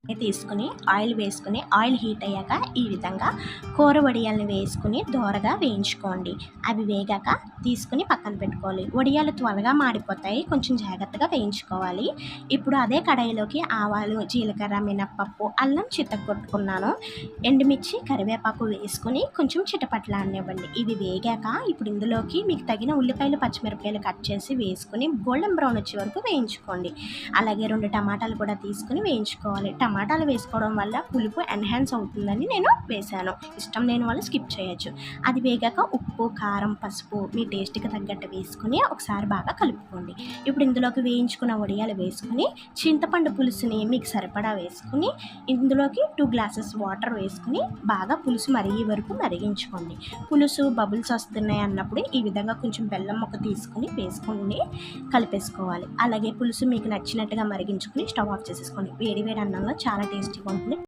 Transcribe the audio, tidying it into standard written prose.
తీసుకుని ఆయిల్ వేసుకుని oil heat అయ్యాక ఈ విధంగా కూర వడియాలను వేసుకుని దోరగా వేయించుకోండి. అవి వేగాక తీసుకుని పక్కన పెట్టుకోవాలి. వడియాలు త్వరగా మాడిపోతాయి, కొంచెం జాగ్రత్తగా వేయించుకోవాలి. ఇప్పుడు అదే కడాయిలోకి ఆవాలు, జీలకర్ర, మినప్పప్పు, అల్లం చితక్కొట్టుకున్నాను, ఎండుమిర్చి, కరివేపాకు వేసుకుని కొంచెం చిటపట్లాడనివ్వండి. ఇవి వేగాక ఇప్పుడు ఇందులోకి మీకు తగిన ఉల్లిపాయలు, పచ్చిమిరపకాయలు కట్ చేసి వేసుకుని గోల్డెన్ బ్రౌన్ వచ్చే వరకు వేయించుకోండి. అలాగే 2 టమాటాలు కూడా తీసుకుని వేయించుకోవాలి. టమాటాలు వేసుకోవడం వల్ల పులుపు ఎన్హాన్స్ అవుతుందని నేను వేశాను. ఇష్టం లేని వాళ్ళు స్కిప్ చేయొచ్చు. అది వేగాక ఉప్పు, కారం, పసుపు మీ టేస్ట్కి తగ్గట్టు వేసుకుని ఒకసారి బాగా కలుపుకోండి. ఇప్పుడు ఇందులోకి వేయించుకున్న వడియాలు వేసుకుని చింతపండు పులుసుని మీకు సరిపడా వేసుకుని ఇందులోకి 2 గ్లాసెస్ వాటర్ వేసుకుని బాగా పులుసు మరిగే వరకు మరిగించుకోండి. పులుసు బబుల్స్ వస్తున్నాయి అన్నప్పుడు ఈ విధంగా కొంచెం బెల్లం ముక్క తీసుకుని వేసుకుని కలిపేసుకోవాలి. అలాగే పులుసు మీకు నచ్చినట్టుగా మరిగించుకుని స్టవ్ ఆఫ్ చేసేసుకోండి. వేడి వేడి అన్నంలో చాలా టేస్టీగా ఉంటుంది.